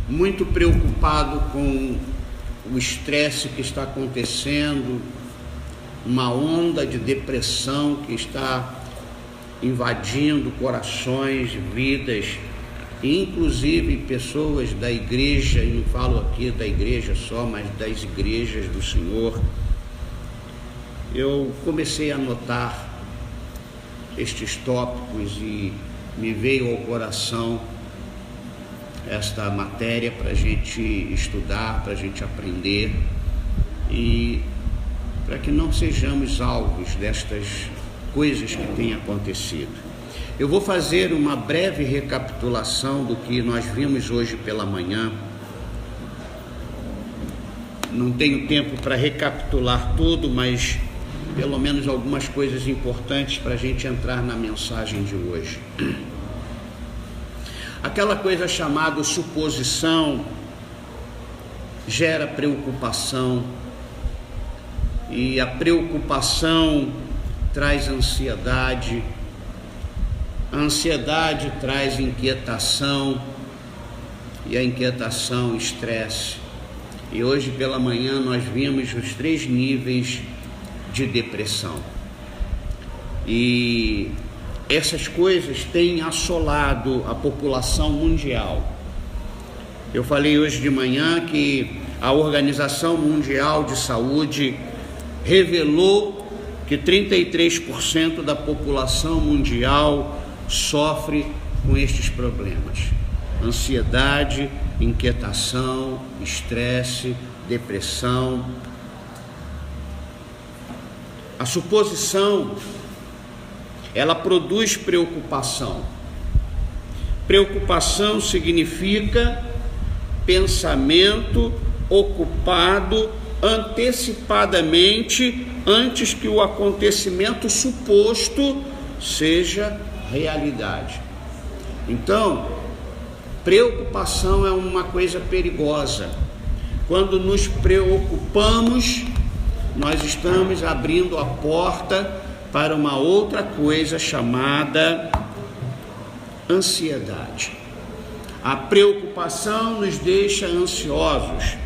muito preocupado com o estresse que está acontecendo, uma onda de depressão que está invadindo corações, vidas, inclusive pessoas da igreja, e não falo aqui da igreja só, mas das igrejas do Senhor. Eu comecei a anotar estes tópicos e me veio ao coração esta matéria para a gente estudar, para a gente aprender e para que não sejamos alvos destas coisas que têm acontecido. Eu vou fazer uma breve recapitulação do que nós vimos hoje pela manhã. Não tenho tempo para recapitular tudo, mas pelo menos algumas coisas importantes para a gente entrar na mensagem de hoje. Aquela coisa chamada suposição gera preocupação, e a preocupação traz ansiedade, a ansiedade traz inquietação, e a inquietação, estresse. E hoje pela manhã nós vimos os 3 níveis de depressão. E essas coisas têm assolado a população mundial. Eu falei hoje de manhã que a Organização Mundial de Saúde revelou que 33% da população mundial sofre com estes problemas: ansiedade, inquietação, estresse, depressão. A suposição, ela produz preocupação. Preocupação significa pensamento ocupado antecipadamente antes que o acontecimento suposto seja realidade. Então, preocupação é uma coisa perigosa. Quando nos preocupamos, nós estamos abrindo a porta para uma outra coisa chamada ansiedade. A preocupação nos deixa ansiosos,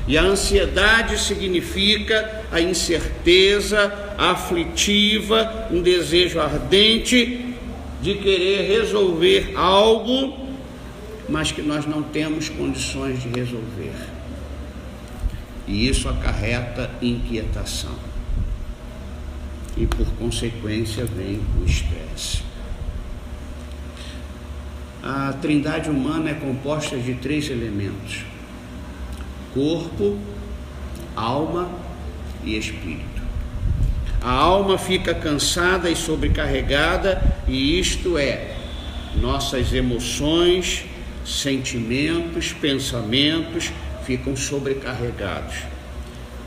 e a ansiedade significa a incerteza aflitiva, um desejo ardente de querer resolver algo, mas que nós não temos condições de resolver. E isso acarreta inquietação. E por consequência vem o estresse. A trindade humana é composta de 3 elementos: corpo, alma e espírito. A alma fica cansada e sobrecarregada, e isto é, nossas emoções, sentimentos, pensamentos ficam sobrecarregados.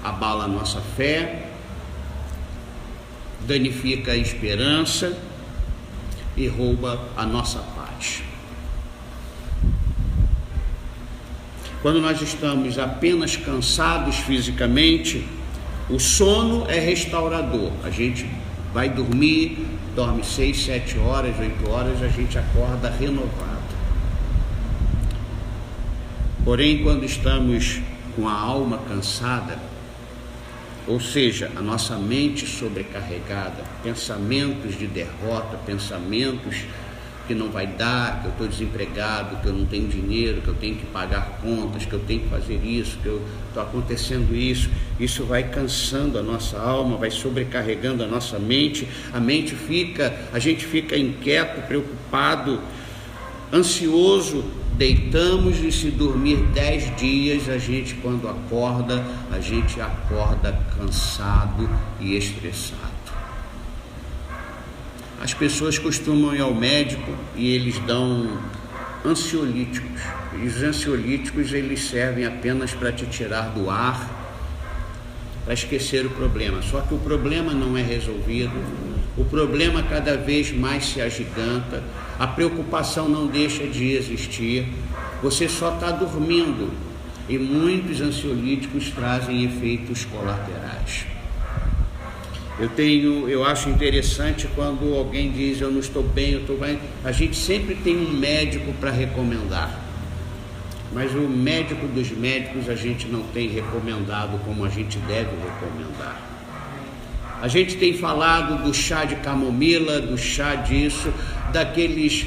Abala a nossa fé, danifica a esperança e rouba a nossa paz. Quando nós estamos apenas cansados fisicamente, o sono é restaurador. A gente vai dormir, dorme 6, 7 horas, 8 horas, a gente acorda renovado. Porém, quando estamos com a alma cansada, ou seja, a nossa mente sobrecarregada, pensamentos de derrota, pensamentos que não vai dar, que eu estou desempregado, que eu não tenho dinheiro, que eu tenho que pagar contas, que eu tenho que fazer isso, que está acontecendo isso, isso vai cansando a nossa alma, vai sobrecarregando a nossa mente, a gente fica inquieto, preocupado, ansioso. Deitamos e se dormir 10 dias, a gente quando acorda, a gente acorda cansado e estressado. As pessoas costumam ir ao médico e eles dão ansiolíticos. E os ansiolíticos, eles servem apenas para te tirar do ar, para esquecer o problema. Só que o problema não é resolvido, o problema cada vez mais se agiganta, a preocupação não deixa de existir, você só está dormindo, e muitos ansiolíticos trazem efeitos colaterais. Eu acho interessante quando alguém diz: eu não estou bem, eu estou bem. A gente sempre tem um médico para recomendar. mas o médico dos médicos a gente não tem recomendado como a gente deve recomendar. A gente tem falado do chá de camomila, do chá disso, daqueles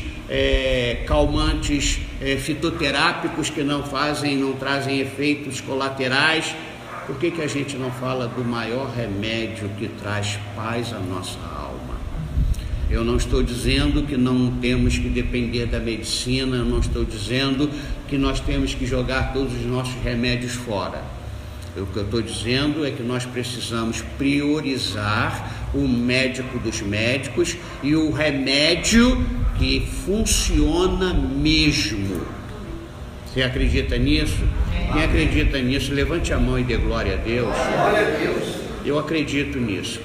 calmantes fitoterápicos que não trazem efeitos colaterais. Por que a gente não fala do maior remédio que traz paz à nossa alma? Eu não estou dizendo que não temos que depender da medicina, eu não estou dizendo que nós temos que jogar todos os nossos remédios fora. O que eu estou dizendo é que nós precisamos priorizar o médico dos médicos e o remédio que funciona mesmo. Você acredita nisso? Quem acredita nisso, levante a mão e dê glória a Deus. Glória a Deus. Eu acredito nisso.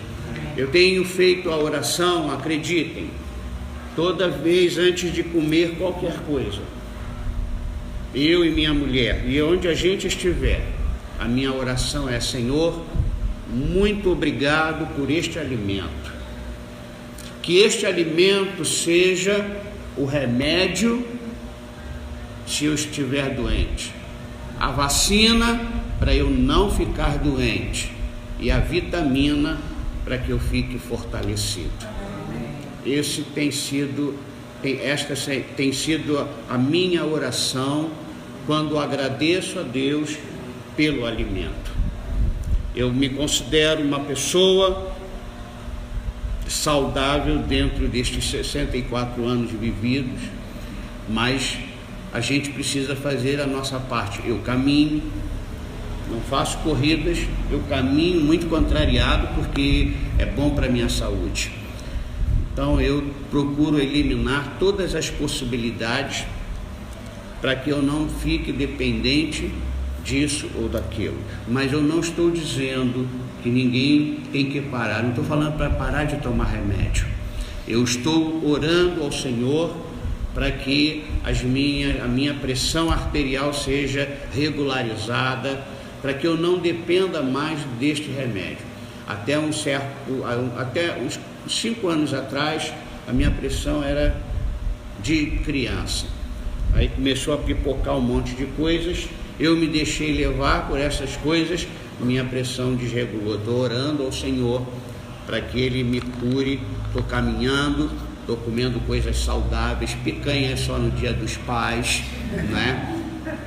Eu tenho feito a oração, acreditem, toda vez antes de comer qualquer coisa. Eu e minha mulher, e onde a gente estiver, a minha oração é: Senhor, muito obrigado por este alimento. Que este alimento seja o remédio se eu estiver doente, a vacina para eu não ficar doente e a vitamina para que eu fique fortalecido. Esta tem sido a minha oração quando agradeço a Deus pelo alimento. Eu me considero uma pessoa saudável dentro destes 64 anos vividos, mas a gente precisa fazer a nossa parte. Eu caminho, não faço corridas, eu caminho muito contrariado porque é bom para a minha saúde. Então eu procuro eliminar todas as possibilidades para que eu não fique dependente disso ou daquilo. Mas eu não estou dizendo que ninguém tem que parar, não estou falando para parar de tomar remédio. Eu estou orando ao Senhor para que a minha pressão arterial seja regularizada, para que eu não dependa mais deste remédio. Até uns 5 anos atrás, a minha pressão era de criança. Aí começou a pipocar um monte de coisas, eu me deixei levar por essas coisas, minha pressão desregulou. Estou orando ao Senhor para que Ele me cure. Estou caminhando, estou comendo coisas saudáveis, picanha é só no Dia dos Pais, né?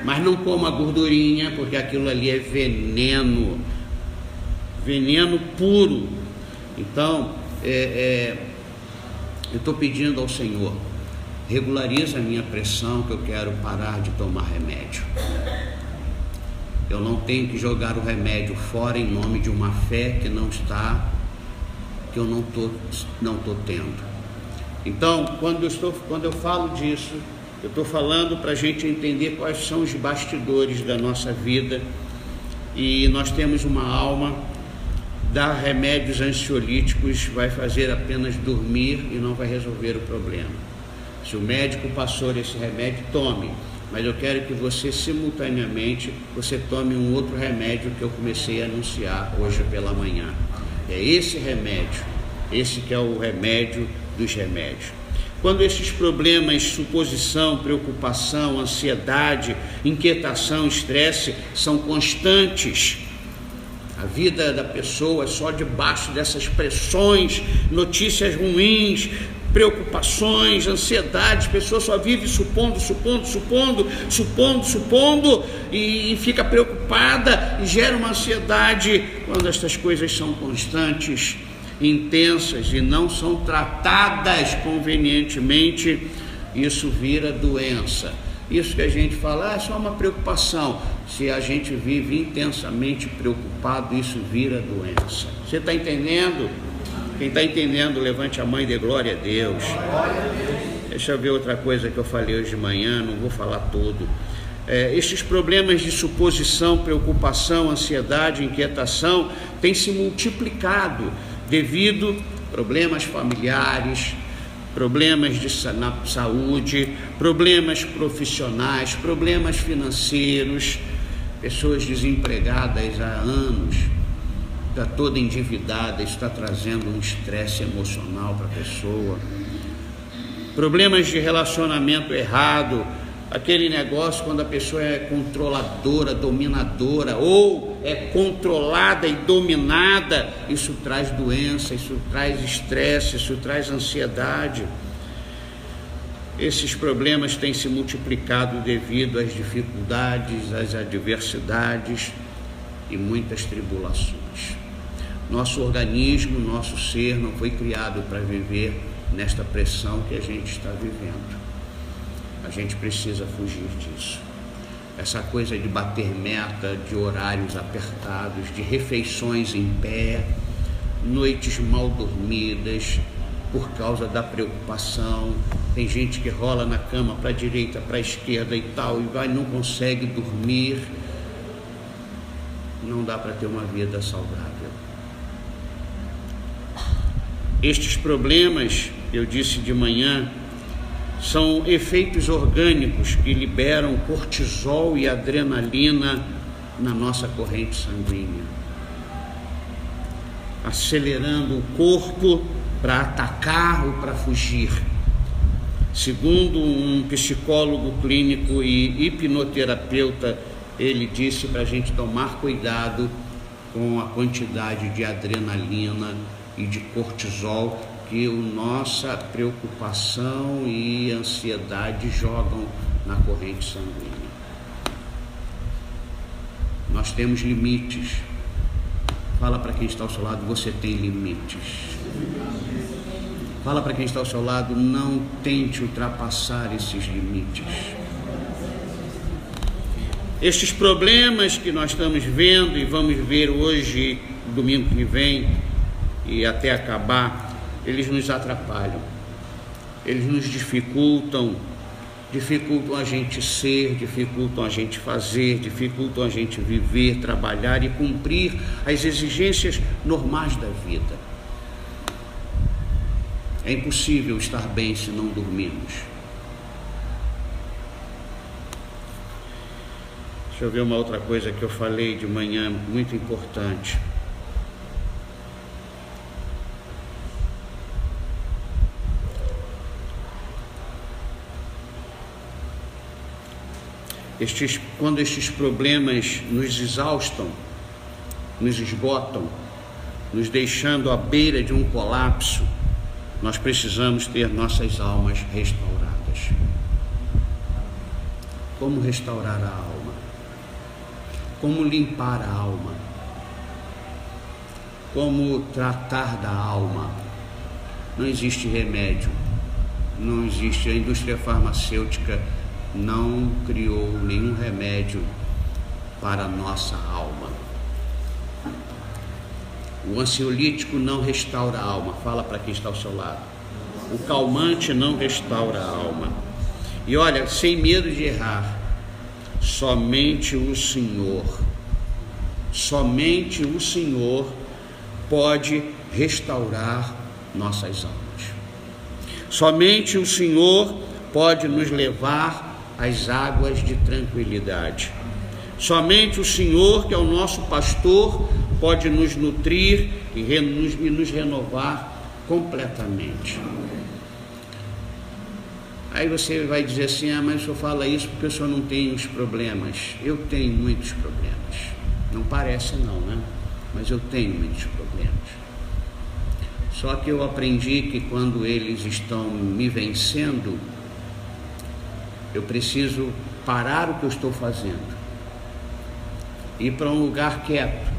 Mas não coma gordurinha, porque aquilo ali é veneno, veneno puro. Então, eu estou pedindo ao Senhor, regulariza a minha pressão, que eu quero parar de tomar remédio. Eu não tenho que jogar o remédio fora em nome de uma fé que eu não estou tendo. Então, quando eu falo disso, eu estou falando para a gente entender quais são os bastidores da nossa vida. E nós temos uma alma. Dar remédios ansiolíticos vai fazer apenas dormir e não vai resolver o problema. Se o médico passou esse remédio, tome. Mas eu quero que você simultaneamente tome um outro remédio que eu comecei a anunciar hoje pela manhã. É esse remédio, esse que é o remédio dos remédios. Quando esses problemas, suposição, preocupação, ansiedade, inquietação, estresse são constantes, a vida da pessoa é só debaixo dessas pressões, notícias ruins, preocupações, ansiedades, a pessoa só vive supondo e fica preocupada e gera uma ansiedade. Quando estas coisas são constantes, intensas e não são tratadas convenientemente, isso vira doença. Isso que a gente fala, é só uma preocupação. Se a gente vive intensamente preocupado, isso vira doença. Você está entendendo? Quem está entendendo, levante a mão e dê glória a Deus. Deixa eu ver outra coisa que eu falei hoje de manhã, não vou falar tudo. Estes problemas de suposição, preocupação, ansiedade, inquietação têm se multiplicado devido a problemas familiares, problemas na saúde, problemas profissionais, problemas financeiros, pessoas desempregadas há anos, está toda endividada, isso está trazendo um estresse emocional para a pessoa, problemas de relacionamento errado, Aquele negócio quando a pessoa é controladora, dominadora, ou é controlada e dominada, isso traz doença, isso traz estresse, isso traz ansiedade. Esses problemas têm se multiplicado devido às dificuldades, às adversidades e muitas tribulações. Nosso organismo, nosso ser não foi criado para viver nesta pressão que a gente está vivendo. A gente precisa fugir disso. Essa coisa de bater meta, de horários apertados, de refeições em pé, noites mal dormidas por causa da preocupação. Tem gente que rola na cama para a direita, para a esquerda e tal, e não consegue dormir. Não dá para ter uma vida saudável. Estes problemas, eu disse de manhã, são efeitos orgânicos que liberam cortisol e adrenalina na nossa corrente sanguínea, acelerando o corpo para atacar ou para fugir. Segundo um psicólogo clínico e hipnoterapeuta, ele disse para a gente tomar cuidado com a quantidade de adrenalina e de cortisol que a nossa preocupação e ansiedade jogam na corrente sanguínea. Nós temos limites. Fala para quem está ao seu lado, você tem limites. Fala para quem está ao seu lado, não tente ultrapassar esses limites. Estes problemas que nós estamos vendo e vamos ver hoje, domingo que vem e até acabar, eles nos atrapalham, eles nos dificultam a gente ser, dificultam a gente fazer, dificultam a gente viver, trabalhar e cumprir as exigências normais da vida. É impossível estar bem se não dormirmos. Deixa eu ver uma outra coisa que eu falei de manhã, muito importante. Quando estes problemas nos exaustam, nos esgotam, nos deixando à beira de um colapso, nós precisamos ter nossas almas restauradas. Como restaurar a alma? Como limpar a alma? Como tratar da alma? Não existe remédio, não existe. A indústria farmacêutica não criou nenhum remédio para a nossa alma. O ansiolítico não restaura a alma. Fala para quem está ao seu lado. O calmante não restaura a alma. E olha, sem medo de errar, somente o Senhor pode restaurar nossas almas. Somente o Senhor pode nos levar às águas de tranquilidade. Somente o Senhor, que é o nosso pastor, pode nos nutrir e nos renovar completamente. Aí você vai dizer assim, mas o senhor fala isso porque o senhor não tem os problemas. Eu tenho muitos problemas. Não parece não, né? Mas eu tenho muitos problemas. Só que eu aprendi que quando eles estão me vencendo, eu preciso parar o que eu estou fazendo, ir para um lugar quieto,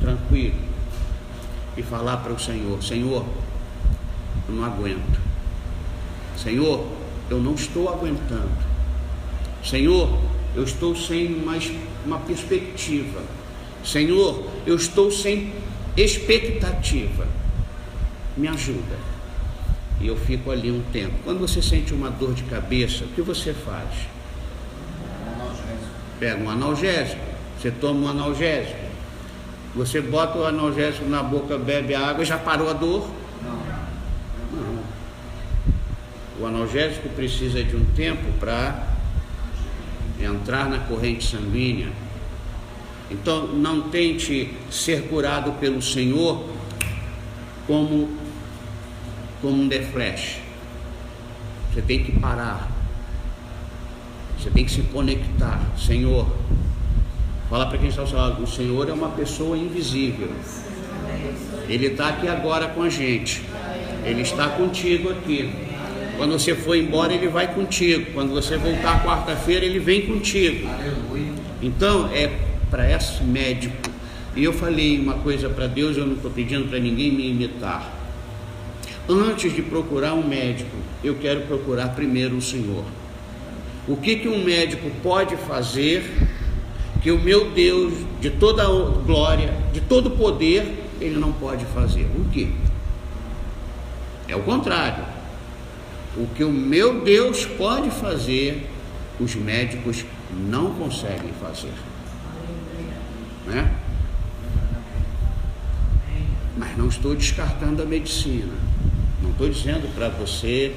tranquilo, e falar para o Senhor: Senhor, eu não aguento. Senhor, eu não estou aguentando. Senhor, eu estou sem mais uma perspectiva. Senhor, eu estou sem expectativa. Me ajuda. E eu fico ali um tempo. Quando você sente uma dor de cabeça, o que você faz? Pega um analgésico. Você toma um analgésico. Você bota o analgésico na boca, bebe a água e já parou a dor? Não. O analgésico precisa de um tempo para entrar na corrente sanguínea. Então não tente ser curado pelo Senhor como um The Flash. Você tem que parar. Você tem que se conectar. Senhor, fala para quem está ao seu lado, o Senhor é uma pessoa invisível. Ele está aqui agora com a gente. Ele está contigo aqui. Quando você for embora, Ele vai contigo. Quando você voltar quarta-feira, Ele vem contigo. Então, é para esse médico. E eu falei uma coisa para Deus, eu não estou pedindo para ninguém me imitar. Antes de procurar um médico, eu quero procurar primeiro o Senhor. O que um médico pode fazer que o meu Deus, de toda a glória, de todo poder, Ele não pode fazer? O quê? É o contrário. O que o meu Deus pode fazer, os médicos não conseguem fazer, né? Mas não estou descartando a medicina. Não estou dizendo para você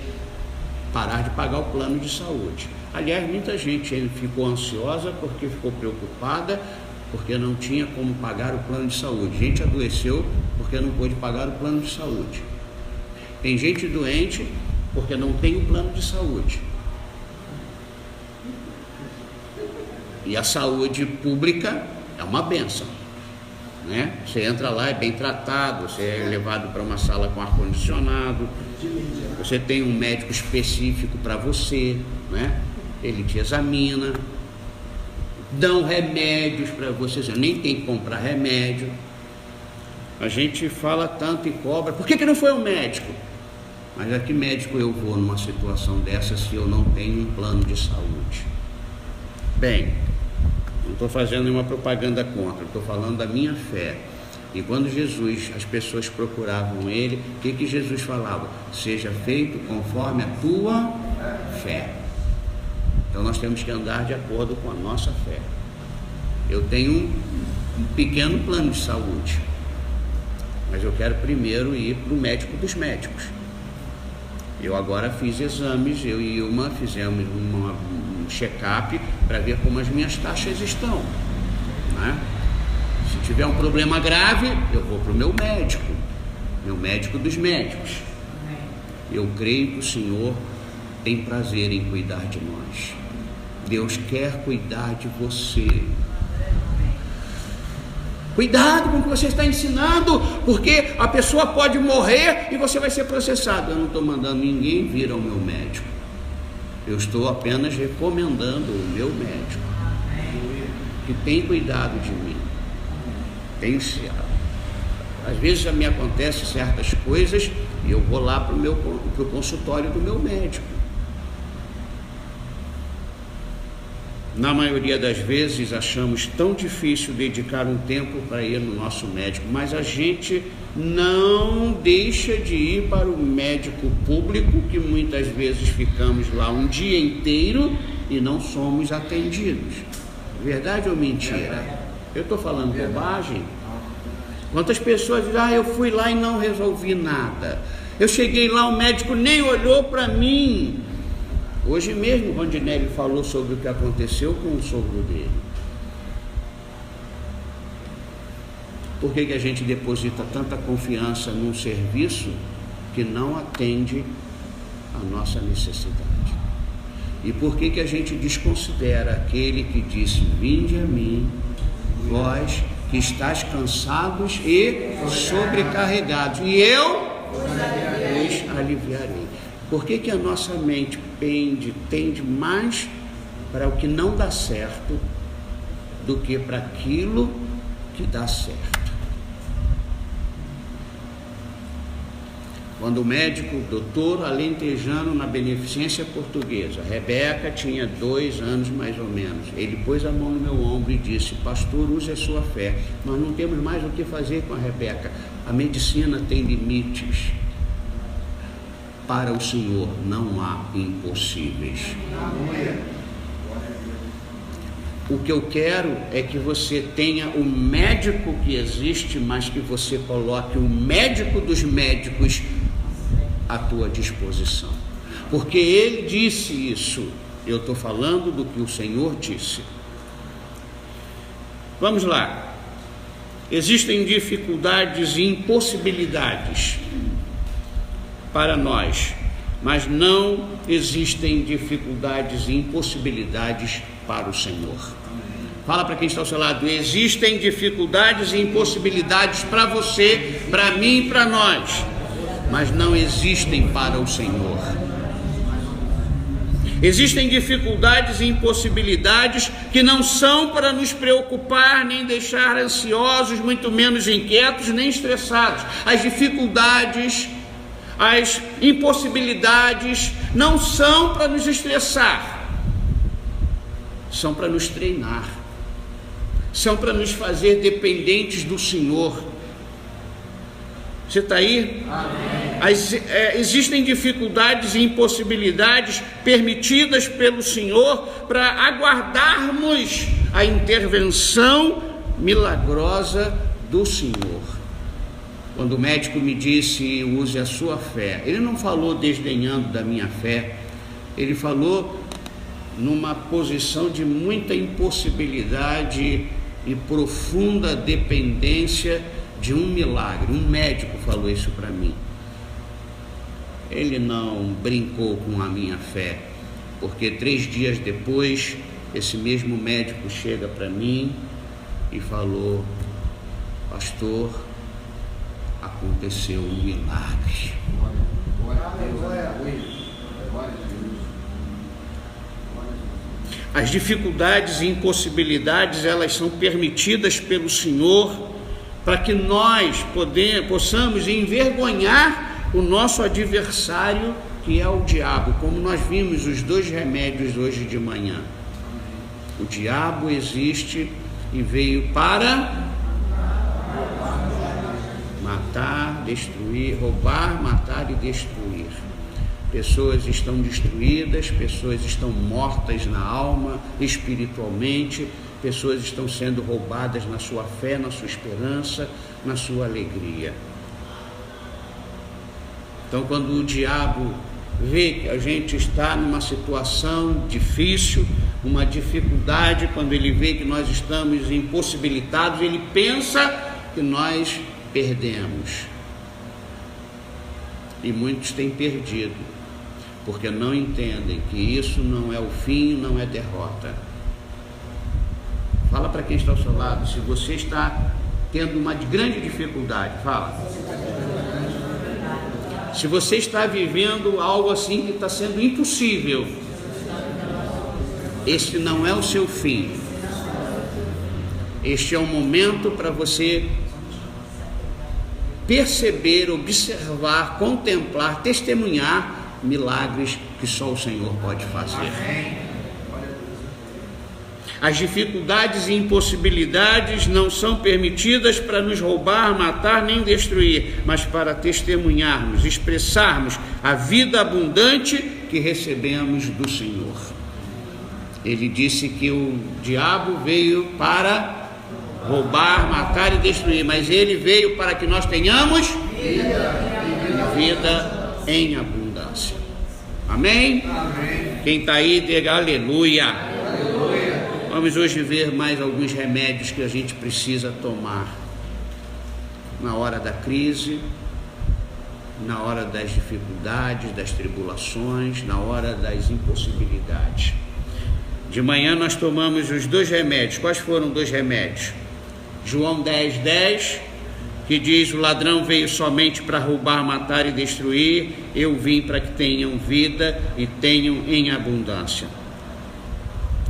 parar de pagar o plano de saúde. Aliás, muita gente ficou ansiosa porque ficou preocupada, porque não tinha como pagar o plano de saúde. Gente adoeceu porque não pôde pagar o plano de saúde. Tem gente doente porque não tem o plano de saúde. E a saúde pública é uma bênção, né? Você entra lá, é bem tratado, você é levado para uma sala com ar-condicionado, você tem um médico específico para você, né? Ele te examina, dão remédios para você, você nem tem que comprar remédio. A gente fala tanto e cobra, por que não foi o médico? Mas a que médico eu vou numa situação dessa se eu não tenho um plano de saúde? Bem, não estou fazendo nenhuma propaganda contra, estou falando da minha fé. E quando Jesus, as pessoas procuravam Ele, o que Jesus falava? Seja feito conforme a tua fé. Então nós temos que andar de acordo com a nossa fé. Eu tenho um pequeno plano de saúde, mas eu quero primeiro ir para o médico dos médicos. Eu agora fiz exames, eu e Ilma fizemos um check-up para ver como as minhas taxas estão, né? Se tiver um problema grave, eu vou para o meu médico dos médicos. Eu creio que o Senhor tem prazer em cuidar de nós. Deus quer cuidar de você. Cuidado com o que você está ensinando, porque a pessoa pode morrer e você vai ser processado. Eu não estou mandando ninguém vir ao meu médico. Eu estou apenas recomendando o meu médico, que tem cuidado de mim. Às vezes me acontecem certas coisas e eu vou lá para o consultório do meu médico. Na maioria das vezes achamos tão difícil dedicar um tempo para ir no nosso médico, mas a gente não deixa de ir para o médico público, que muitas vezes ficamos lá um dia inteiro e não somos atendidos. Verdade ou mentira? Eu estou falando bobagem? Quantas pessoas dizem, eu fui lá e não resolvi nada. Eu cheguei lá, o médico nem olhou para mim. Hoje mesmo, o Rondinelli falou sobre o que aconteceu com o sogro dele. Por que a gente deposita tanta confiança num serviço que não atende a nossa necessidade? E por que a gente desconsidera aquele que disse, vinde a mim, vós que estáis cansados e sobrecarregados, e eu vos aliviarei? Por que a nossa mente tende mais para o que não dá certo do que para aquilo que dá certo? Quando o médico, doutor alentejano na Beneficência Portuguesa, Rebeca tinha 2 anos mais ou menos, ele pôs a mão no meu ombro e disse, pastor, use a sua fé. Nós não temos mais o que fazer com a Rebeca. A medicina tem limites. Para o Senhor não há impossíveis. O que eu quero é que você tenha o médico que existe, mas que você coloque o médico dos médicos à tua disposição. Porque ele disse isso. Eu estou falando do que o Senhor disse. Vamos lá. Existem dificuldades e impossibilidades para nós mas não existem dificuldades e impossibilidades para o Senhor. Fala para quem está ao seu lado: existem dificuldades e impossibilidades para você, para mim e para nós, mas não existem para o Senhor. Existem dificuldades e impossibilidades que não são para nos preocupar, nem deixar ansiosos, muito menos inquietos, nem estressados. As dificuldades, as impossibilidades não são para nos estressar, são para nos treinar, são para nos fazer dependentes do Senhor. Você está aí? Existem dificuldades e impossibilidades permitidas pelo Senhor para aguardarmos a intervenção milagrosa do Senhor. Quando o médico me disse: use a sua fé, ele não falou desdenhando da minha fé, ele falou numa posição de muita impossibilidade e profunda dependência de um milagre. Um médico falou isso para mim. Ele não brincou com a minha fé, porque 3 dias depois, esse mesmo médico chega para mim e falou: pastor, aconteceu um milagre. As dificuldades e impossibilidades, elas são permitidas pelo Senhor para que nós possamos envergonhar o nosso adversário, que é o diabo, como nós vimos os 2 remédios hoje de manhã. O diabo existe e veio para matar, destruir, roubar, matar e destruir. Pessoas estão destruídas, pessoas estão mortas na alma, espiritualmente, pessoas estão sendo roubadas na sua fé, na sua esperança, na sua alegria. Então, quando o diabo vê que a gente está numa situação difícil, uma dificuldade, quando ele vê que nós estamos impossibilitados, ele pensa que nós perdemos. E muitos têm perdido, porque não entendem que isso não é o fim, não é derrota. Fala para quem está ao seu lado: se você está tendo uma grande dificuldade, fala. Se você está vivendo algo assim que está sendo impossível, este não é o seu fim. Este é um momento para você perceber, observar, contemplar, testemunhar milagres que só o Senhor pode fazer. As dificuldades e impossibilidades não são permitidas para nos roubar, matar nem destruir, mas para testemunharmos, expressarmos a vida abundante que recebemos do Senhor. Ele disse que o diabo veio para roubar, matar e destruir, mas ele veio para que nós tenhamos vida em abundância. Amém? Amém. Quem está aí, diga aleluia. Vamos hoje ver mais alguns remédios que a gente precisa tomar na hora da crise, na hora das dificuldades, das tribulações, na hora das impossibilidades. De manhã nós tomamos os 2 remédios. Quais foram 2 remédios? João 10:10, que diz: o ladrão veio somente para roubar, matar e destruir, eu vim para que tenham vida e tenham em abundância.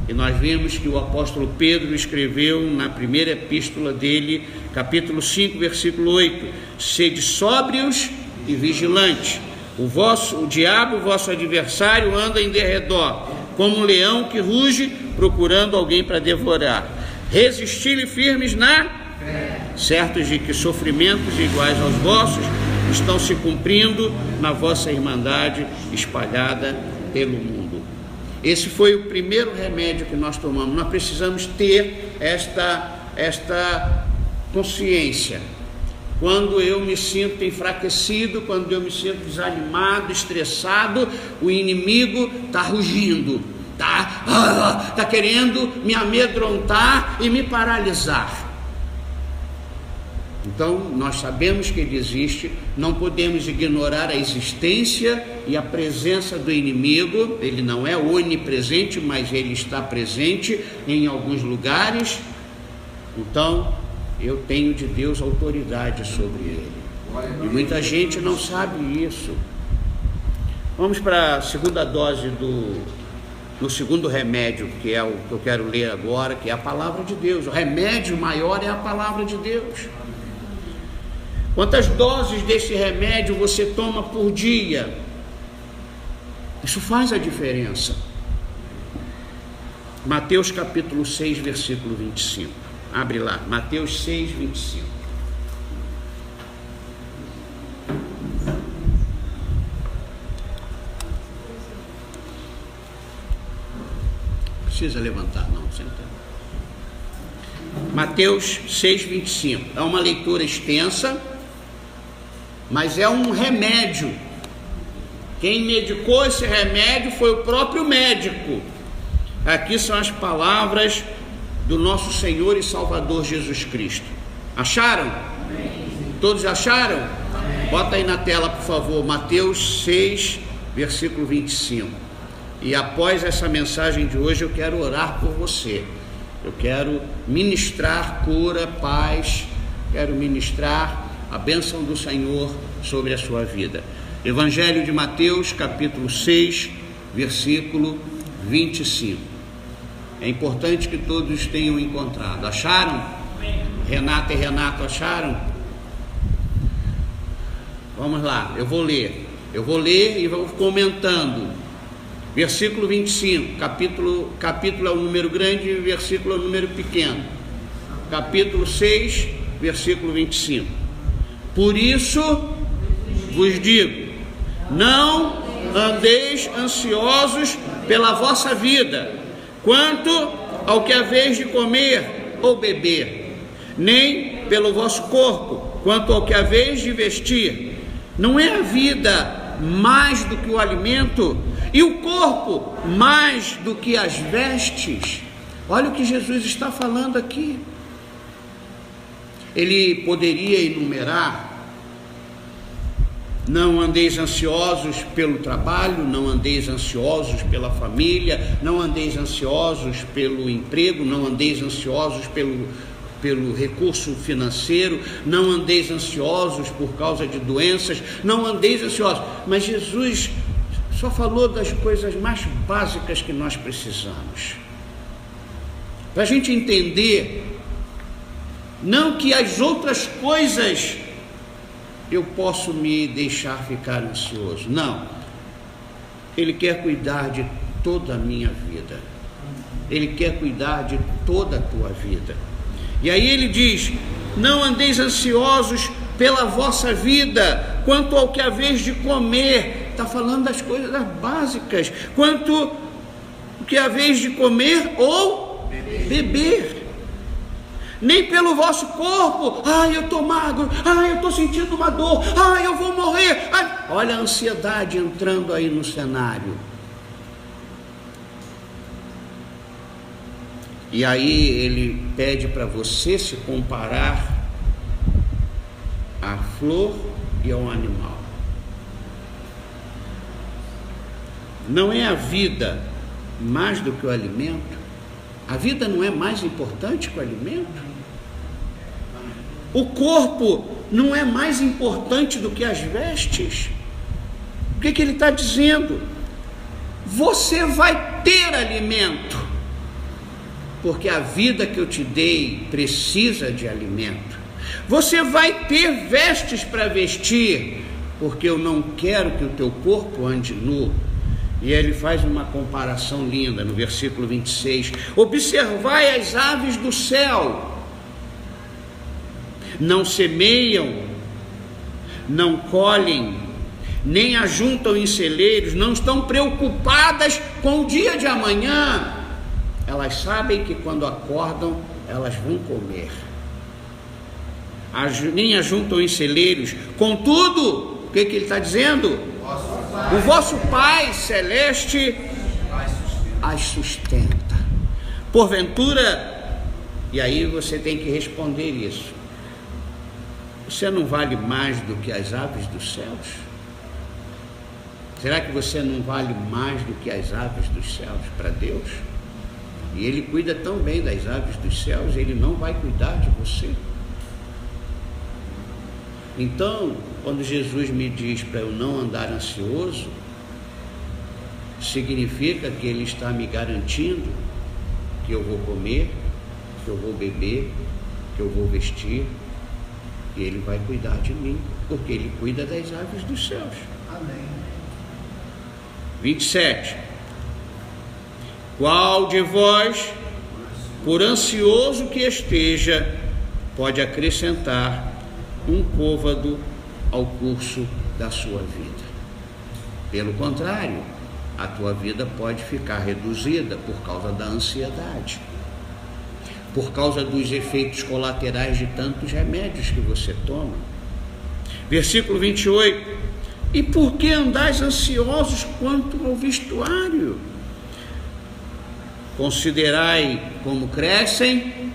E nós vimos que o apóstolo Pedro escreveu na primeira epístola dele, capítulo 5, versículo 8: sede sóbrios e vigilantes. O diabo, vosso adversário, anda em derredor, como um leão que ruge, procurando alguém para devorar. Resisti-lhe firmes na fé, certos de que sofrimentos iguais aos vossos estão se cumprindo na vossa irmandade espalhada pelo mundo. Esse foi o primeiro remédio que nós tomamos. Nós precisamos ter esta consciência. Quando eu me sinto enfraquecido, quando eu me sinto desanimado, estressado, o inimigo está rugindo, está querendo me amedrontar e me paralisar. Então, nós sabemos que ele existe, não podemos ignorar a existência e a presença do inimigo. Ele não é onipresente, mas ele está presente em alguns lugares. Então, eu tenho de Deus autoridade sobre ele. E muita gente não sabe isso. Vamos para a segunda dose do segundo remédio, que é o que eu quero ler agora, que é a palavra de Deus. O remédio maior é a palavra de Deus. Quantas doses desse remédio você toma por dia? Isso faz a diferença. Mateus capítulo 6, versículo 25. Abre lá, Mateus 6, 25. Precisa levantar, não, senta. Mateus 6, 25. É uma leitura extensa, mas é um remédio. Quem medicou esse remédio foi o próprio médico. Aqui são as palavras do nosso Senhor e Salvador Jesus Cristo. Acharam? Amém. Todos acharam? Amém. Bota aí na tela, por favor, Mateus 6, versículo 25. E após essa mensagem de hoje eu quero orar por você. Eu quero ministrar cura, paz, quero ministrar a bênção do Senhor sobre a sua vida. Evangelho de Mateus, capítulo 6, versículo 25. É importante que todos tenham encontrado. Acharam? Renata e Renato acharam? Vamos lá, eu vou ler e vou comentando. Versículo 25, capítulo é o número grande e versículo é o número pequeno. Capítulo 6, versículo 25. Por isso vos digo, não andeis ansiosos pela vossa vida, quanto ao que haveis de comer ou beber, nem pelo vosso corpo, quanto ao que haveis de vestir. Não é a vida mais do que o alimento, e o corpo mais do que as vestes? Olha o que Jesus está falando aqui. Ele poderia enumerar: não andeis ansiosos pelo trabalho, não andeis ansiosos pela família, não andeis ansiosos pelo emprego, não andeis ansiosos pelo recurso financeiro, não andeis ansiosos por causa de doenças, não andeis ansiosos. Mas Jesus só falou das coisas mais básicas que nós precisamos. Para a gente entender, não que as outras coisas eu posso me deixar ficar ansioso. Não. Ele quer cuidar de toda a minha vida. Ele quer cuidar de toda a tua vida. E aí ele diz: não andeis ansiosos pela vossa vida, quanto ao que haveis de comer. Está falando das coisas básicas. Quanto ao que haveis de comer ou beber. Nem pelo vosso corpo. Eu estou magro, eu estou sentindo uma dor, eu vou morrer. Olha a ansiedade entrando aí no cenário. E aí ele pede para você se comparar à flor e ao animal. Não é a vida mais do que o alimento? A vida não é mais importante que o alimento? O corpo não é mais importante do que as vestes? O que ele está dizendo? Você vai ter alimento, porque a vida que eu te dei precisa de alimento. Você vai ter vestes para vestir, porque eu não quero que o teu corpo ande nu. E ele faz uma comparação linda no versículo 26. Observai as aves do céu. Não semeiam, não colhem, nem ajuntam em celeiros, não estão preocupadas com o dia de amanhã. Elas sabem que quando acordam, elas vão comer. Nem ajuntam em celeiros. Contudo, o que ele está dizendo? O vosso Pai Celeste as sustenta. Porventura, e aí você tem que responder isso: Você não vale mais do que as aves dos céus? Será que você não vale mais do que as aves dos céus para Deus? E Ele cuida tão bem das aves dos céus, Ele não vai cuidar de você? Então, quando Jesus me diz para eu não andar ansioso, significa que Ele está me garantindo que eu vou comer, que eu vou beber, que eu vou vestir, e Ele vai cuidar de mim, porque Ele cuida das aves dos céus. Amém. 27. Qual de vós, por ansioso que esteja, pode acrescentar um côvado ao curso da sua vida? Pelo contrário, a tua vida pode ficar reduzida por causa da ansiedade, por causa dos efeitos colaterais de tantos remédios que você toma. Versículo 28. E por que andais ansiosos quanto ao vestuário? Considerai como crescem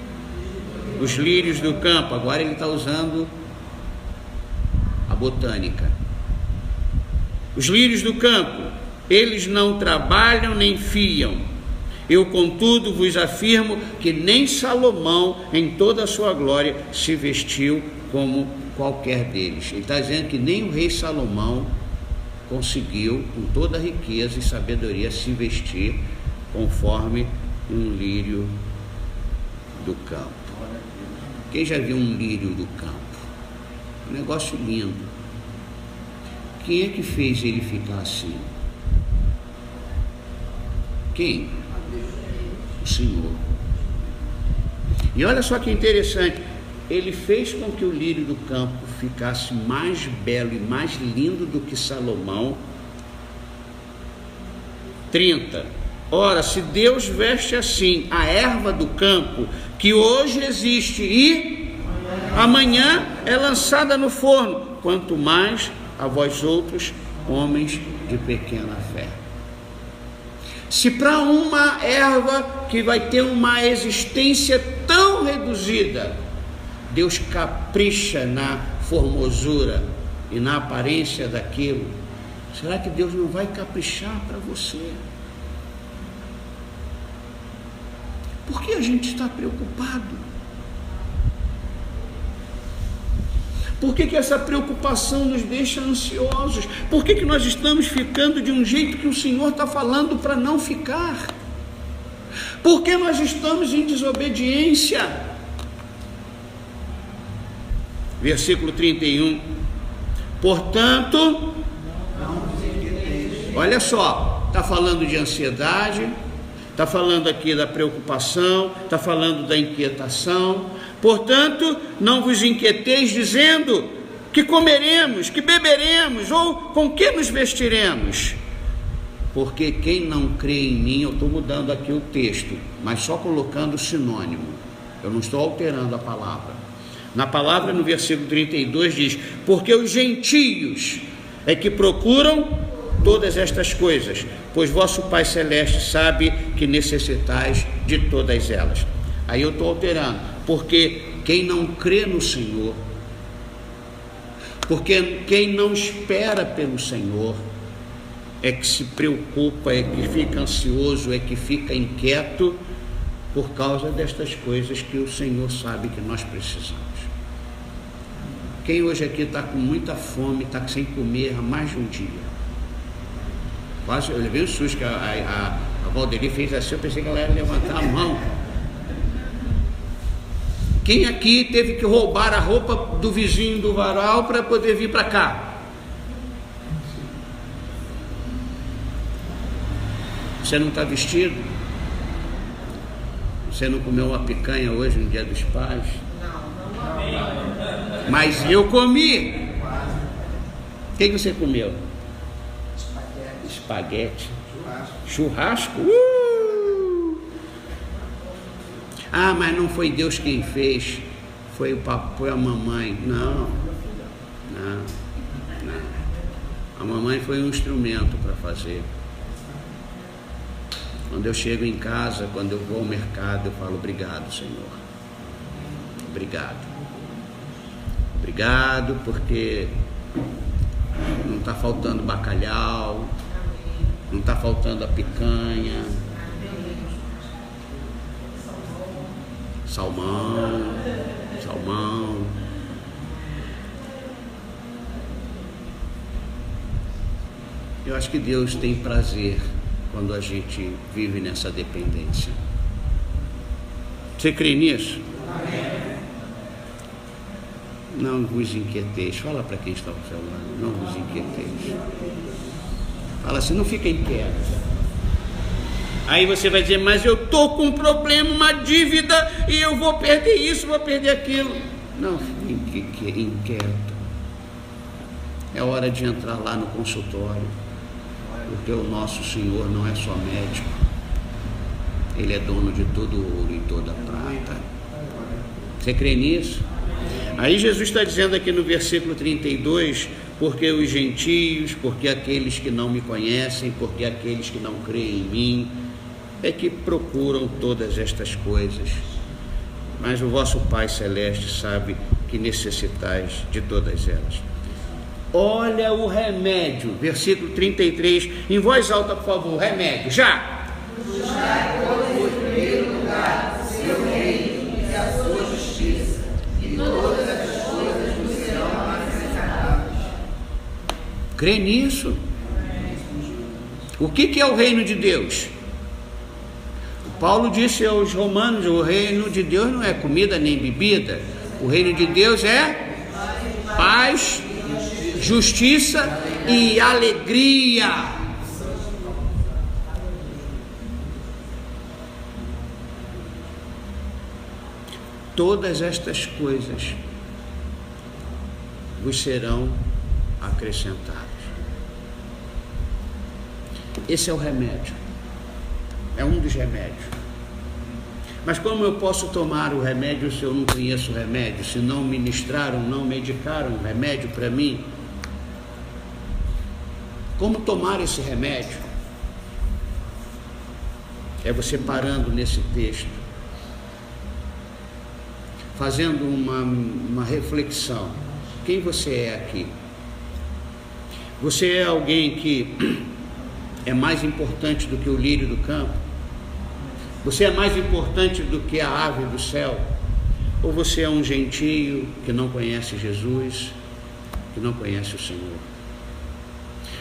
os lírios do campo. Agora ele está usando a botânica. Os lírios do campo, eles não trabalham nem fiam. Eu, contudo, vos afirmo que nem Salomão, em toda a sua glória, se vestiu como qualquer deles. Ele está dizendo que nem o rei Salomão conseguiu, com toda a riqueza e sabedoria, se vestir conforme um lírio do campo. Quem já viu um lírio do campo? Um negócio lindo. Quem é que fez ele ficar assim? Quem? O Senhor. E olha só que interessante, Ele fez com que o lírio do campo ficasse mais belo e mais lindo do que Salomão. 30. Ora, se Deus veste assim a erva do campo, que hoje existe e amanhã é lançada no forno, quanto mais a vós outros, homens de pequena fé. Se para uma erva que vai ter uma existência tão reduzida, Deus capricha na formosura e na aparência daquilo, será que Deus não vai caprichar para você? Por que a gente está preocupado? Por que essa preocupação nos deixa ansiosos? Por que nós estamos ficando de um jeito que o Senhor está falando para não ficar? Por que nós estamos em desobediência? Versículo 31. Portanto, olha só, está falando de ansiedade, está falando aqui da preocupação, está falando da inquietação. Portanto, não vos inquieteis dizendo que comeremos, que beberemos, ou com que nos vestiremos. Porque quem não crê em mim, eu estou mudando aqui o texto, mas só colocando sinônimo, eu não estou alterando a palavra. Na palavra, no versículo 32 diz: porque os gentios é que procuram todas estas coisas, pois vosso Pai Celeste sabe que necessitais de todas elas. Aí eu estou alterando, porque quem não crê no Senhor, porque quem não espera pelo Senhor, é que se preocupa, é que fica ansioso, é que fica inquieto, por causa destas coisas que o Senhor sabe que nós precisamos. Quem hoje aqui está com muita fome, está sem comer há mais de um dia? Quase, eu levei um susto, que a Valdeli fez assim, eu pensei que ela ia levantar a mão. Quem aqui teve que roubar a roupa do vizinho do varal para poder vir para cá? Você não está vestido? Você não comeu uma picanha hoje no Dia dos Pais? Não. Mas eu comi. O que você comeu? Espaguete. Churrasco? Ah, mas não foi Deus quem fez, foi a mamãe. Não. A mamãe foi um instrumento para fazer. Quando eu chego em casa, quando eu vou ao mercado, eu falo: obrigado, Senhor. Obrigado. Obrigado porque não está faltando bacalhau, não está faltando a picanha, salmão. Eu acho que Deus tem prazer quando a gente vive nessa dependência. Você crê nisso? Amém. Não vos inquieteis. Fala para quem está ao seu lado. Não vos inquieteis. Fala assim, não fica inquieto. Aí você vai dizer, mas eu estou com um problema, uma dívida, e eu vou perder isso, vou perder aquilo. Não fique inquieto. É hora de entrar lá no consultório, porque o nosso Senhor não é só médico, Ele é dono de todo o ouro e toda a prata. Você crê nisso? Aí Jesus está dizendo aqui no versículo 32, porque os gentios, porque aqueles que não me conhecem, porque aqueles que não creem em mim, é que procuram todas estas coisas. Mas o vosso Pai Celeste sabe que necessitais de todas elas. Olha o remédio, versículo 33, em voz alta, por favor, remédio, já! Buscai, pois, em primeiro lugar, o seu reino e a sua justiça, e todas as coisas vos serão acrescentadas. Crê nisso? O que é o reino de Deus? Paulo disse aos romanos, o reino de Deus não é comida nem bebida, o reino de Deus é paz, justiça e alegria. Todas estas coisas vos serão acrescentadas. Esse é o remédio. É um dos remédios. Mas como eu posso tomar o remédio se eu não conheço o remédio? Se não ministraram, não medicaram o remédio para mim? Como tomar esse remédio? É você parando nesse texto, fazendo uma reflexão. Quem você é aqui? Você é alguém que é mais importante do que o lírio do campo? Você é mais importante do que a ave do céu? Ou você é um gentio que não conhece Jesus, que não conhece o Senhor?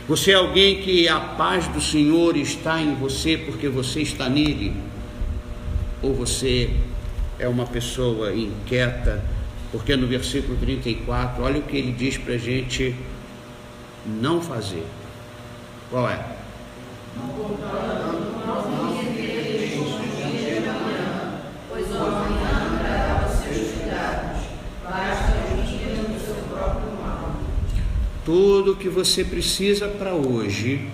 Você é alguém que a paz do Senhor está em você porque você está nele? Ou você é uma pessoa inquieta? Porque no versículo 34, olha o que ele diz para a gente não fazer. Qual é? Pois o amanhã trará os seus cuidados, basta o dia no seu próprio mal. Tudo que você precisa para hoje,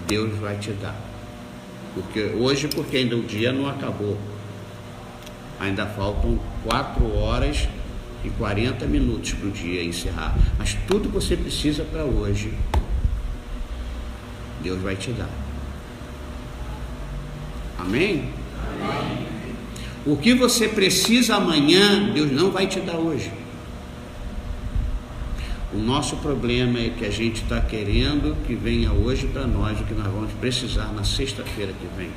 Deus vai te dar. Porque ainda o dia não acabou. Ainda faltam 4 horas e 40 minutos para o dia encerrar. Mas tudo que você precisa para hoje, Deus vai te dar. Amém? Amém. O que você precisa amanhã, Deus não vai te dar hoje. O nosso problema é que a gente está querendo que venha hoje para nós o que nós vamos precisar na sexta-feira que vem.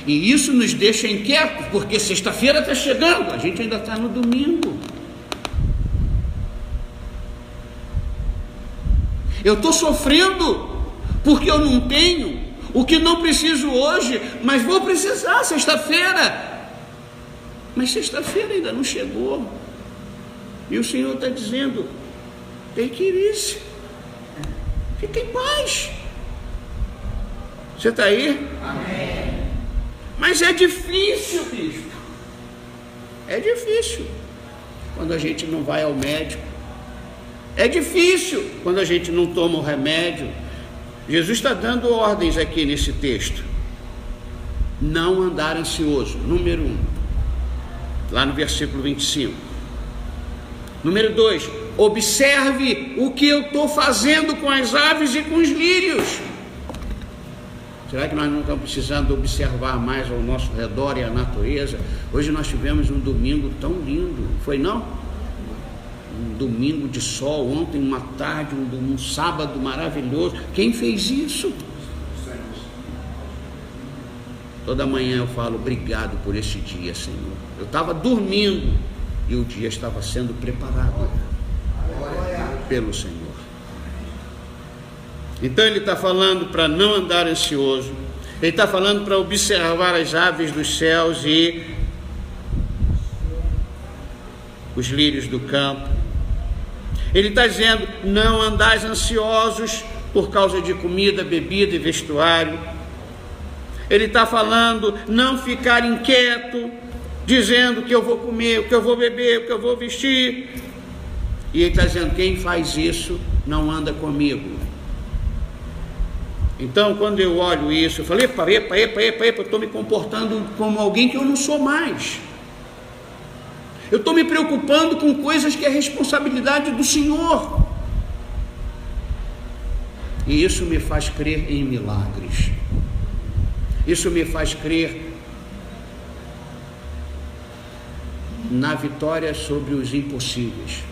E isso nos deixa inquietos, porque sexta-feira está chegando, a gente ainda está no domingo. Eu estou sofrendo porque eu não tenho o que não preciso hoje, mas vou precisar sexta-feira. Mas sexta-feira ainda não chegou. E o Senhor está dizendo, tem que ir isso. Fique em paz. Você está aí? Amém. Mas é difícil, bispo. É difícil quando a gente não vai ao médico. É difícil quando a gente não toma o remédio. Jesus está dando ordens aqui nesse texto. Não andar ansioso, número 1. Lá no versículo 25. Número 2. Observe o que eu estou fazendo com as aves e com os lírios. Será que nós não estamos precisando observar mais ao nosso redor e a natureza? Hoje nós tivemos um domingo tão lindo, foi não? Um domingo de sol, ontem uma tarde, um sábado maravilhoso. Quem fez isso? Toda manhã eu falo, obrigado por esse dia, Senhor. Eu estava dormindo e o dia estava sendo preparado pelo Senhor. Então ele está falando para não andar ansioso, ele está falando para observar as aves dos céus e os lírios do campo. Ele está dizendo, não andais ansiosos por causa de comida, bebida e vestuário. Ele está falando, não ficar inquieto, dizendo o que eu vou comer, o que eu vou beber, o que eu vou vestir. E ele está dizendo, quem faz isso não anda comigo. Então, quando eu olho isso, eu falei, epa, eu estou me comportando como alguém que eu não sou mais. Eu estou me preocupando com coisas que é responsabilidade do Senhor. E isso me faz crer em milagres. Isso me faz crer na vitória sobre os impossíveis.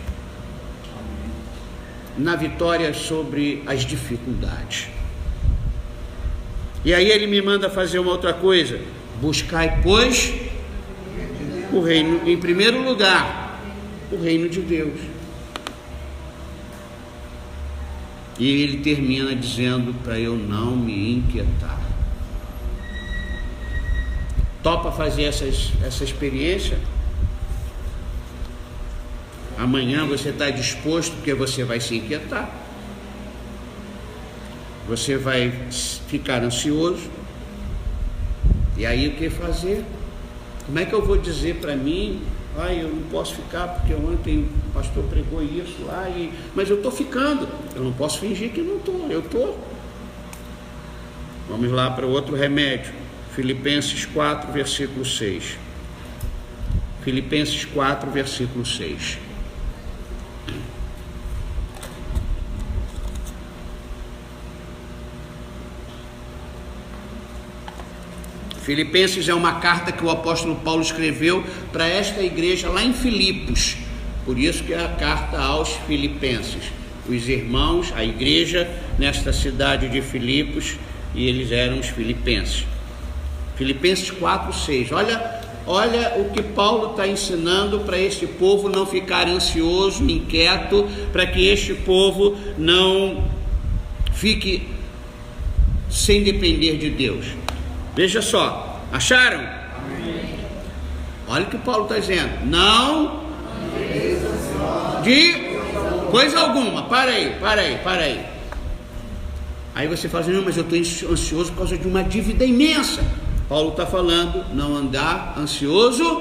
Na vitória sobre as dificuldades. E aí ele me manda fazer uma outra coisa. Buscai, pois, o reino, em primeiro lugar, o reino de Deus. E ele termina dizendo para eu não me inquietar. Topa fazer essa experiência? Amanhã você está disposto, porque você vai se inquietar. Você vai ficar ansioso. E aí o que fazer? Como é que eu vou dizer para mim, eu não posso ficar porque ontem o pastor pregou isso lá, mas eu estou ficando. Eu não posso fingir que não estou, eu estou. Vamos lá para o outro remédio. Filipenses 4, versículo 6. Filipenses 4, versículo 6. Filipenses é uma carta que o apóstolo Paulo escreveu para esta igreja lá em Filipos. Por isso que é a carta aos Filipenses. Os irmãos, a igreja nesta cidade de Filipos, e eles eram os filipenses. Filipenses 4, 6. Olha o que Paulo está ensinando para este povo não ficar ansioso, inquieto, para que este povo não fique sem depender de Deus. Veja só, acharam? Amém. Olha o que Paulo está dizendo. Não de coisa alguma. Para aí. Aí você fala assim, não, mas eu estou ansioso por causa de uma dívida imensa. Paulo está falando, não andar ansioso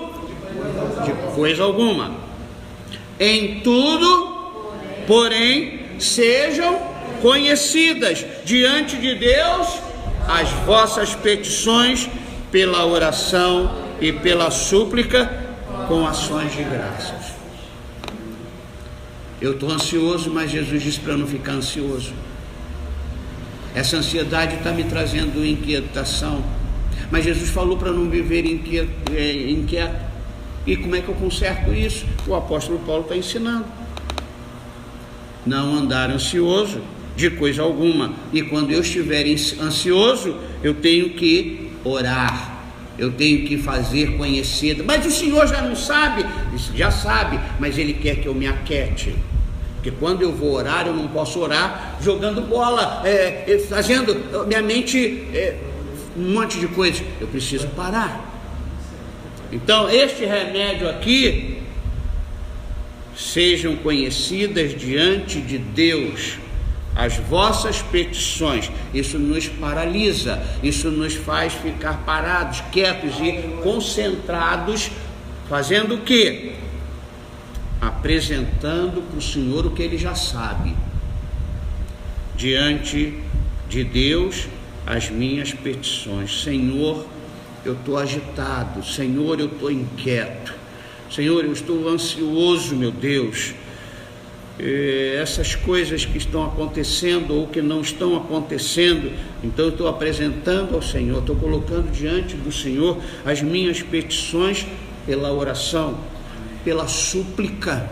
de coisa alguma. Em tudo, porém, sejam conhecidas diante de Deus as vossas petições pela oração e pela súplica com ações de graças. Eu estou ansioso, mas Jesus disse para eu não ficar ansioso. Essa ansiedade está me trazendo inquietação, mas Jesus falou para não viver inquieto. E como é que eu conserto isso? O apóstolo Paulo está ensinando. Não andar ansioso de coisa alguma. E quando eu estiver ansioso, eu tenho que orar, eu tenho que fazer conhecida. Mas o Senhor já não sabe? Já sabe, mas Ele quer que eu me aquete. Porque quando eu vou orar, eu não posso orar jogando bola, fazendo minha mente um monte de coisas. Eu preciso parar. Então este remédio aqui, sejam conhecidas diante de Deus as vossas petições. Isso nos paralisa, isso nos faz ficar parados, quietos e concentrados, fazendo o quê? Apresentando para o Senhor o que Ele já sabe. Diante de Deus, as minhas petições. Senhor, eu estou agitado. Senhor, eu estou inquieto. Senhor, eu estou ansioso, meu Deus. essas coisas que estão acontecendo ou que não estão acontecendo. Então eu estou apresentando ao Senhor, estou colocando diante do Senhor as minhas petições pela oração, pela súplica,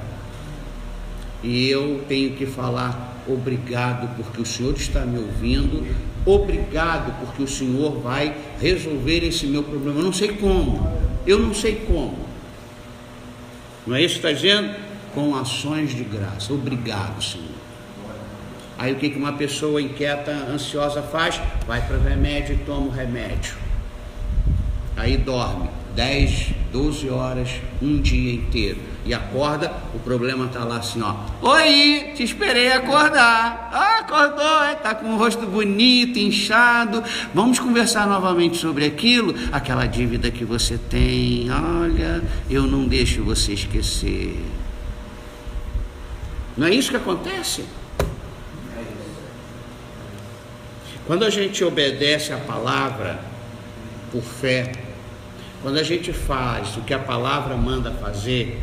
e eu tenho que falar obrigado porque o Senhor está me ouvindo, obrigado porque o Senhor vai resolver esse meu problema. Eu não sei como, não é isso que está dizendo? Com ações de graça. Obrigado, Senhor. Aí o que uma pessoa inquieta, ansiosa faz? Vai para o remédio e toma o remédio. Aí dorme 10, 12 horas, um dia inteiro. E acorda, o problema está lá assim, ó. Oi, te esperei acordar. Ah, acordou, está com o rosto bonito, inchado. Vamos conversar novamente sobre aquilo, aquela dívida que você tem. Olha, eu não deixo você esquecer. Não é isso que acontece? Quando a gente obedece a palavra por fé, quando a gente faz o que a palavra manda fazer,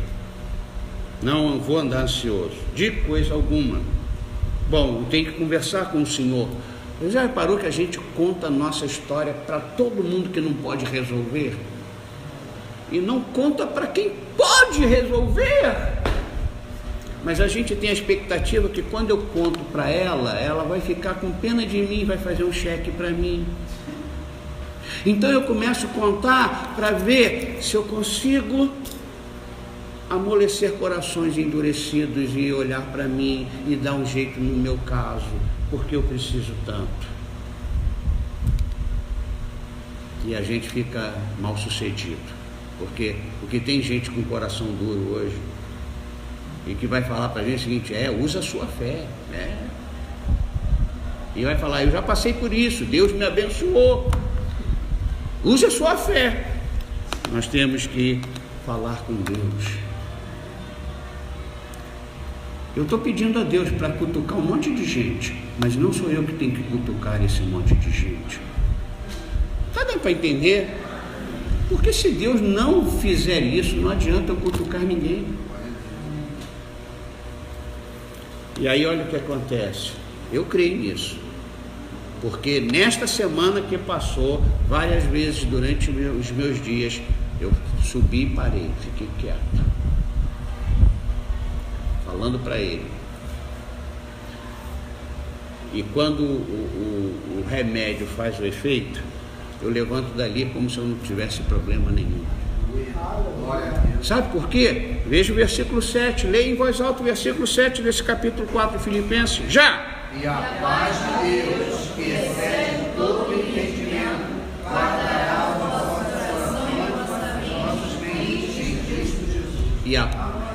não vou andar ansioso de coisa alguma. Bom, eu tenho que conversar com o Senhor. Você já reparou que a gente conta a nossa história para todo mundo que não pode resolver? E não conta para quem pode resolver. Mas a gente tem a expectativa que quando eu conto para ela, ela vai ficar com pena de mim e vai fazer um cheque para mim. Então eu começo a contar para ver se eu consigo amolecer corações endurecidos e olhar para mim e dar um jeito no meu caso, porque eu preciso tanto. E a gente fica mal sucedido, porque tem gente com coração duro hoje e que vai falar para a gente o seguinte: usa a sua fé, e vai falar, eu já passei por isso, Deus me abençoou. Use a sua fé. Nós temos que falar com Deus. Eu estou pedindo a Deus para cutucar um monte de gente, mas não sou eu que tenho que cutucar esse monte de gente. Está dando para entender? Porque se Deus não fizer isso, não adianta eu cutucar ninguém. E aí olha o que acontece. Eu creio nisso, porque nesta semana que passou, várias vezes durante os meus dias, eu subi e parei, fiquei quieto, falando para Ele. E quando o remédio faz o efeito, eu levanto dali como se eu não tivesse problema nenhum. Sabe por quê? Veja o versículo 7, leia em voz alta o versículo 7 desse capítulo 4 de Filipenses. Já! E a paz de Deus, que excede todo entendimento, guardará o nosso coração e nossos mentes em Cristo Jesus. E a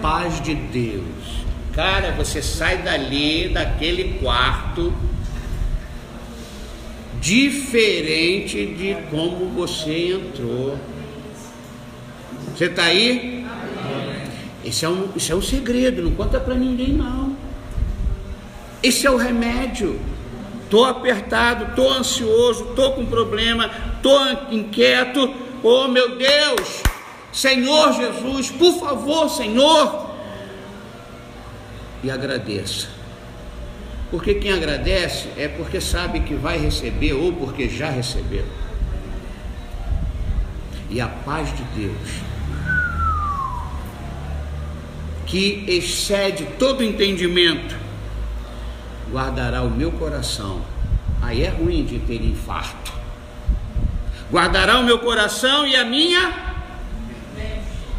paz de Deus. Cara, você sai dali, daquele quarto, diferente de como você entrou. Você está aí? Isso é um segredo, não conta para ninguém não. Esse é o remédio. Estou apertado, estou ansioso, estou com problema, estou inquieto. Oh meu Deus, Senhor Jesus, por favor, Senhor. E agradeça. Porque quem agradece é porque sabe que vai receber ou porque já recebeu. E a paz de Deus, que excede todo entendimento, guardará o meu coração. Aí é ruim de ter infarto. Guardará o meu coração e a minha,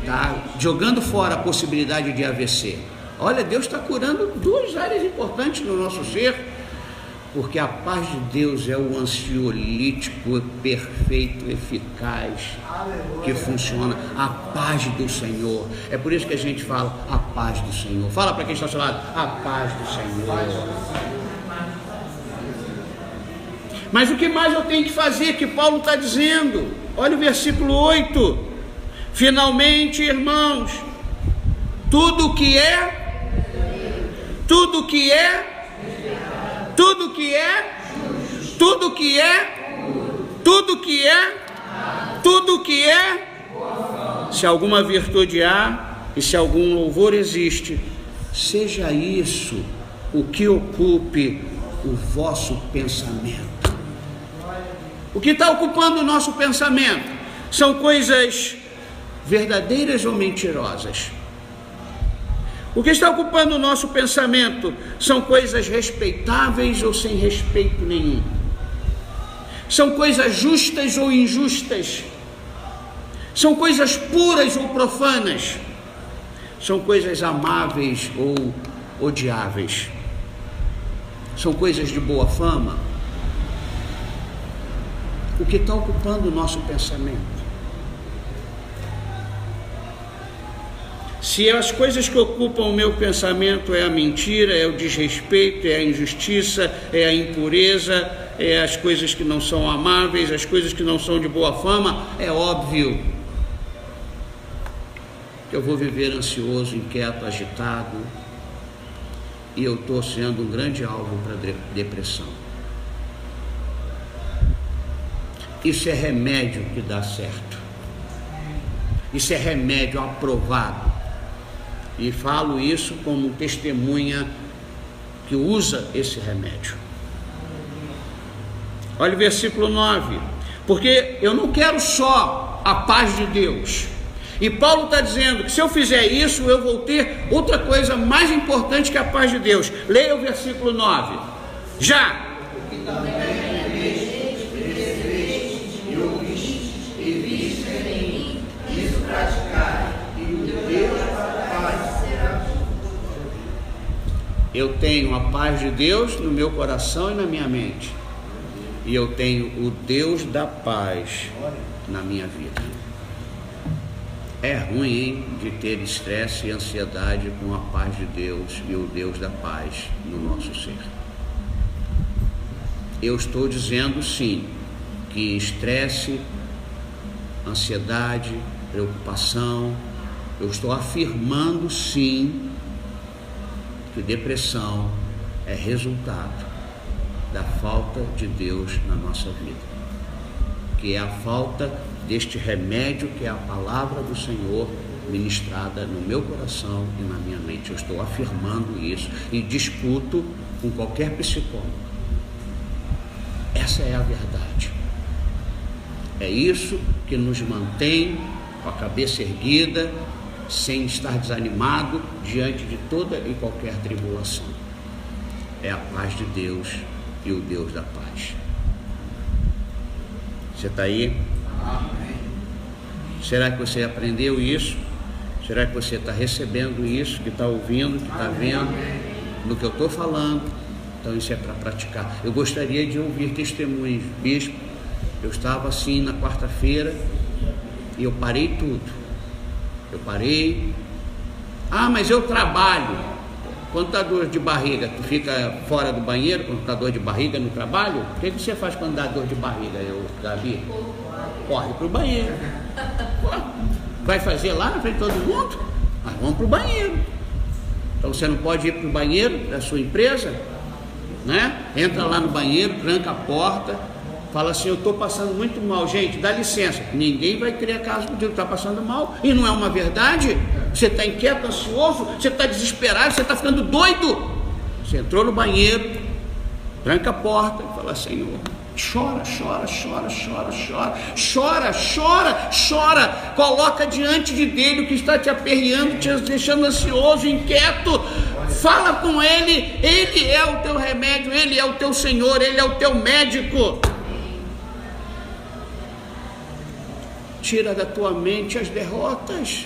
tá jogando fora a possibilidade de AVC. Olha, Deus está curando duas áreas importantes no nosso ser, porque a paz de Deus é o ansiolítico perfeito, eficaz, que funciona. A paz do Senhor. É por isso que a gente fala a paz do Senhor. Fala para quem está ao seu lado, a paz do Senhor. Mas o que mais eu tenho que fazer, que Paulo está dizendo? Olha o versículo 8. Finalmente, irmãos, tudo que é se alguma virtude há e se algum louvor existe, seja isso o que ocupe o vosso pensamento. O que está ocupando o nosso pensamento são coisas verdadeiras ou mentirosas. O que está ocupando o nosso pensamento são coisas respeitáveis ou sem respeito nenhum. São coisas justas ou injustas. São coisas puras ou profanas. São coisas amáveis ou odiáveis. São coisas de boa fama. O que está ocupando o nosso pensamento? Se as coisas que ocupam o meu pensamento é a mentira, é o desrespeito, é a injustiça, é a impureza, é as coisas que não são amáveis, as coisas que não são de boa fama, é óbvio que eu vou viver ansioso, inquieto, agitado, e eu estou sendo um grande alvo para depressão. Isso é remédio que dá certo. Isso é remédio aprovado. E falo isso como testemunha que usa esse remédio. Olha o versículo 9. Porque eu não quero só a paz de Deus. E Paulo está dizendo que se eu fizer isso, eu vou ter outra coisa mais importante que a paz de Deus. Leia o versículo 9. Já. Eu tenho a paz de Deus no meu coração e na minha mente. E eu tenho o Deus da paz na minha vida. É ruim, hein, de ter estresse e ansiedade com a paz de Deus e o Deus da paz no nosso ser. Eu estou dizendo sim, que estresse, ansiedade, preocupação, eu estou afirmando sim que depressão é resultado da falta de Deus na nossa vida, que é a falta deste remédio que é a palavra do Senhor ministrada no meu coração e na minha mente. Eu estou afirmando isso e discuto com qualquer psicólogo. Essa é a verdade. É isso que nos mantém com a cabeça erguida, sem estar desanimado diante de toda e qualquer tribulação. É a paz de Deus e o Deus da paz. Você está aí? Amém. Será que você aprendeu isso? Será que você está recebendo isso, que está ouvindo, que está vendo no que eu estou falando? Então isso é para praticar. Eu gostaria de ouvir testemunhos. Bispo, eu estava assim na quarta-feira e eu parei tudo. Eu parei. Ah, mas eu trabalho. Quando está dor de barriga, tu fica fora do banheiro quando está dor de barriga no trabalho? O que você faz quando dá dor de barriga, Gabi? Corre para o banheiro. Vai fazer lá na frente de todo mundo? Mas vamos para o banheiro. Então você não pode ir para o banheiro da sua empresa, né? Entra lá no banheiro, tranca a porta, fala assim: eu estou passando muito mal, gente, dá licença. Ninguém vai criar caso contigo, está passando mal. E não é uma verdade? Você está inquieto, ansioso, você está desesperado, você está ficando doido. Você entrou no banheiro, tranca a porta e fala: Senhor, chora, chora, chora, chora, chora, chora, chora, chora, coloca diante de dele o que está te aperreando, te deixando ansioso, inquieto. Fala com ele, ele é o teu remédio, ele é o teu Senhor, ele é o teu médico. Tira da tua mente as derrotas.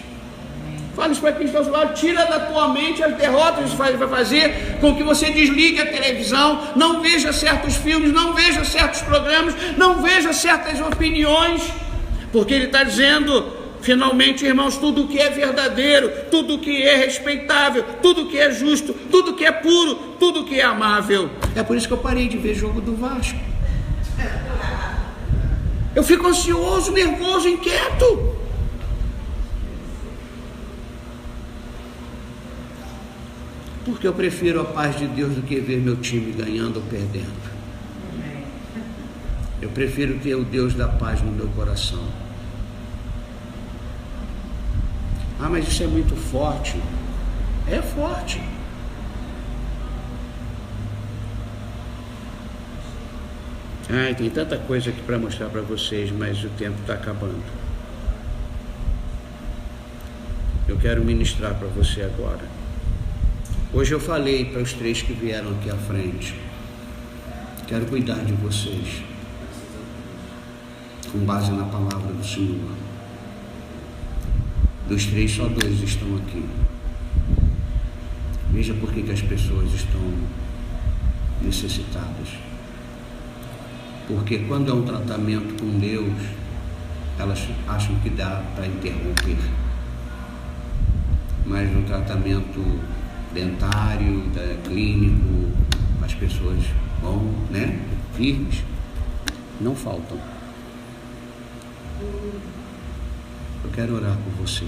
Fala isso para quem está ao seu lado. Tira da tua mente as derrotas. Isso vai fazer com que você desligue a televisão, não veja certos filmes, não veja certos programas, não veja certas opiniões, porque ele está dizendo: finalmente, irmãos, tudo que é verdadeiro, tudo que é respeitável, tudo que é justo, tudo que é puro, tudo que é amável. É por isso que eu parei de ver jogo do Vasco. Eu fico ansioso, nervoso, inquieto. Porque eu prefiro a paz de Deus do que ver meu time ganhando ou perdendo. Eu prefiro ter o Deus da paz no meu coração. Ah, mas isso é muito forte. É forte. Ai, tem tanta coisa aqui para mostrar para vocês, mas o tempo está acabando. Eu quero ministrar para você agora. Hoje eu falei para os 3 que vieram aqui à frente. Quero cuidar de vocês, com base na palavra do Senhor. Dos 3, só 2 estão aqui. Veja por que as pessoas estão necessitadas. Porque quando é um tratamento com Deus, elas acham que dá para interromper. Mas no tratamento dentário, clínico, as pessoas vão, firmes, não faltam. Eu quero orar por você.